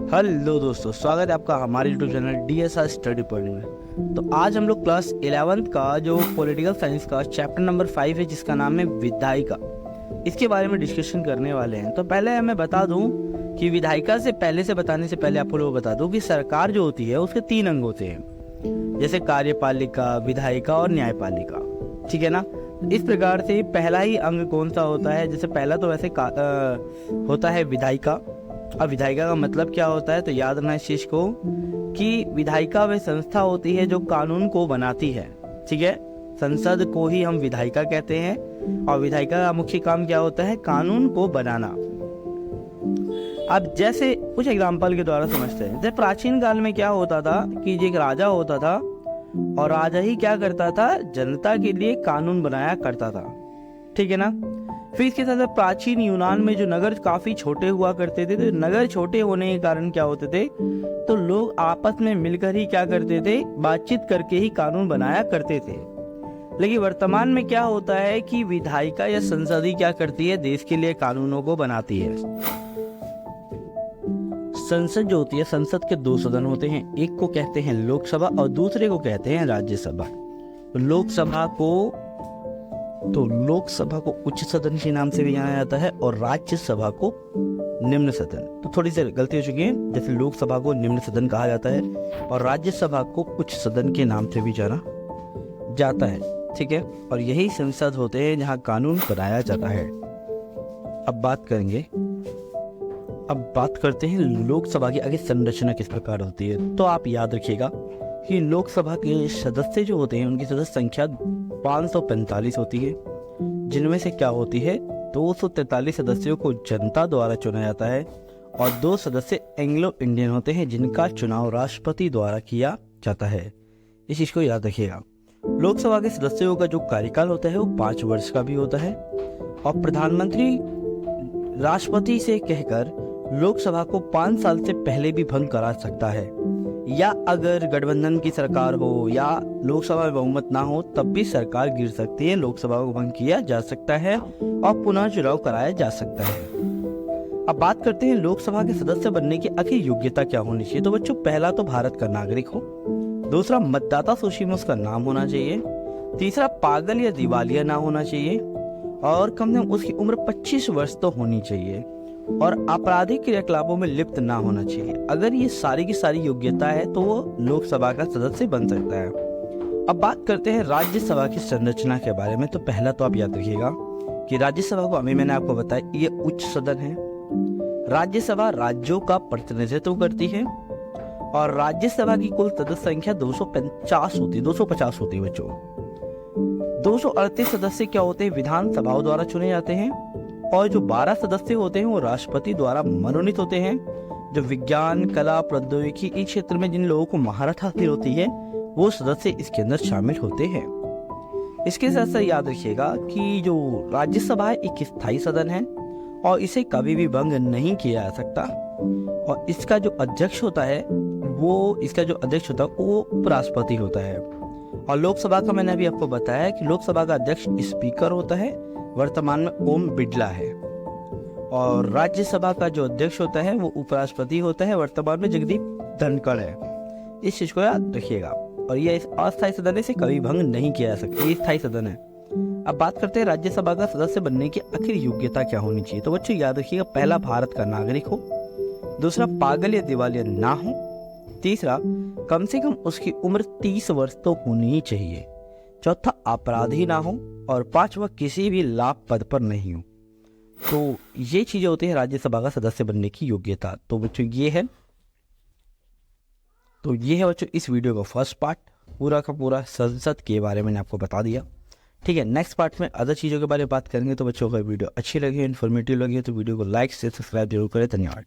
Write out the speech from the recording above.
Hello दोस्तों, स्वागत है आपका हमारे YouTube channel DSR study point में। तो आज हम लोग क्लास 11th का जो पॉलिटिकल साइंस का चैप्टर नंबर 5 है जिसका नाम है विधायिका, इसके बारे में डिस्कशन करने वाले हैं। तो पहले मैं बता दूं कि विधायिका से बताने से पहले आपको लोग बता दूं कि सरकार जो होती है उसके 3 अंग होते हैं, जैसे कार्यपालिका, विधायिका और न्यायपालिका। ठीक है ना। इस प्रकार से पहला ही अंग कौन सा होता है, जैसे पहला तो वैसे होता है विधायिका। अब विधायिका का मतलब क्या होता है, तो याद रखना इस चीज को कि विधायिका वह संस्था होती है जो कानून को बनाती है। ठीक है, संसद को ही हम विधायिका कहते हैं और विधायिका का मुख्य काम क्या होता है, कानून को बनाना। अब जैसे कुछ एग्जाम्पल के द्वारा समझते हैं। जैसे प्राचीन काल में क्या होता था कि एक राजा होता था और राजा ही क्या करता था, जनता के लिए कानून बनाया करता था। ठीक है ना। फिर इसके साथ प्राचीन यूनान में जो नगर काफी छोटे हुआ करते थे, तो नगर छोटे होने के कारण क्या होते थे, तो लोग आपस में मिलकर ही क्या करते थे, बातचीत करके ही कानून बनाया करते थे। लेकिन वर्तमान में क्या होता है कि विधायिका या संसद ही क्या करती है, देश के लिए कानूनों को बनाती है। संसद जो होती है, संसद के 2 सदन होते हैं, एक को कहते हैं लोकसभा और दूसरे को कहते हैं राज्यसभा। लोकसभा को उच्च सदन के नाम से भी जाना जाता है और राज्यसभा को निम्न सदन। तो थोड़ी सी गलती हो चुकी है, जैसे लोकसभा को निम्न सदन कहा जाता है और राज्यसभा को उच्च सदन के नाम से भी जाना जाता है। ठीक है, और यही संसद होते हैं जहां कानून बनाया जाता है। अब बात करते हैं लोकसभा की आगे संरचना किस प्रकार होती है। तो आप याद रखिएगा कि लोकसभा के सदस्य जो होते हैं उनकी सदस्य संख्या 545 होती है, जिनमें से क्या होती है, 243 सदस्यों को जनता द्वारा चुना जाता है और 2 सदस्य एंग्लो इंडियन होते हैं जिनका चुनाव राष्ट्रपति द्वारा किया जाता है। इस चीज को याद रखिएगा। लोकसभा के सदस्यों का जो कार्यकाल होता है वो 5 वर्ष का भी होता है और प्रधानमंत्री राष्ट्रपति से कहकर लोकसभा को 5 साल से पहले भी भंग करा सकता है, या अगर गठबंधन की सरकार हो या लोकसभा में बहुमत ना हो तब भी सरकार गिर सकती है, लोकसभा को भंग किया जा सकता है और पुनः चुनाव कराया जा सकता है। अब बात करते हैं लोकसभा के सदस्य बनने की आखिर योग्यता क्या होनी चाहिए। तो बच्चों, पहला तो भारत का नागरिक हो, दूसरा मतदाता सूची में उसका नाम होना चाहिए, तीसरा पागल या दिवालिया ना होना चाहिए और कम से कम उसकी उम्र 25 वर्ष तो होनी चाहिए और आपराधिक क्रियाकलापों में लिप्त ना होना चाहिए। अगर ये सारी की सारी योग्यता है तो वो लोकसभा का सदस्य बन सकता है। अब बात करते हैं राज्यसभा की संरचना के बारे में। तो पहला तो आप याद रखिएगा कि राज्यसभा को, अभी मैंने आपको बताया, ये उच्च सदन है। राज्यसभा राज्यों का प्रतिनिधित्व करती है और राज्यसभा की कुल सदस्य संख्या 250 होती है बच्चों। 238 सदस्य क्या होते हैं, विधानसभाओं द्वारा चुने जाते हैं और जो 12 सदस्य होते हैं वो राष्ट्रपति द्वारा मनोनीत होते हैं। जो विज्ञान, कला, प्रौद्योगिकी इस क्षेत्र में जिन लोगों को महारत हासिल होती है वो सदस्य इसके अंदर शामिल होते हैं। इसके साथ साथ याद रखिएगा कि जो राज्यसभा है एक स्थायी सदन है और इसे कभी भी भंग नहीं किया जा सकता और इसका जो अध्यक्ष होता है वो उपराष्ट्रपति होता है। और लोकसभा का मैंने अभी आपको बताया कि लोकसभा का अध्यक्ष स्पीकर होता है, वर्तमान में ओम बिड़ला है। और राज्यसभा का जो अध्यक्ष होता है वो उपराष्ट्रपति होता है, वर्तमान में जगदीप धनखड़ है। इस चीज को याद रखिएगा। और ये अस्थायी सदन है, इसे कभी भंग नहीं किया जा सकता, ये स्थायी सदन है। अब बात करते हैं राज्यसभा का सदस्य बनने की आखिर योग्यता क्या होनी चाहिए। तो बच्चों याद रखिएगा, पहला भारत का नागरिक हो, दूसरा पागल या दिवालिया ना हो, तीसरा कम से कम उसकी उम्र 30 वर्ष तो होनी ही चाहिए, चौथा अपराधी ना हो और पांचवा किसी भी लाभ पद पर नहीं हो। तो ये चीजें होती है राज्यसभा का सदस्य बनने की योग्यता। तो बच्चों ये है बच्चों इस वीडियो का फर्स्ट पार्ट, पूरा का पूरा संसद के बारे में मैंने आपको बता दिया। ठीक है, नेक्स्ट पार्ट में अदर चीज़ों के बारे में बात करेंगे। तो बच्चों, अगर वीडियो अच्छी लगी, इन्फॉर्मेटिव लगी तो वीडियो को लाइक से सब्सक्राइब जरूर करें। धन्यवाद।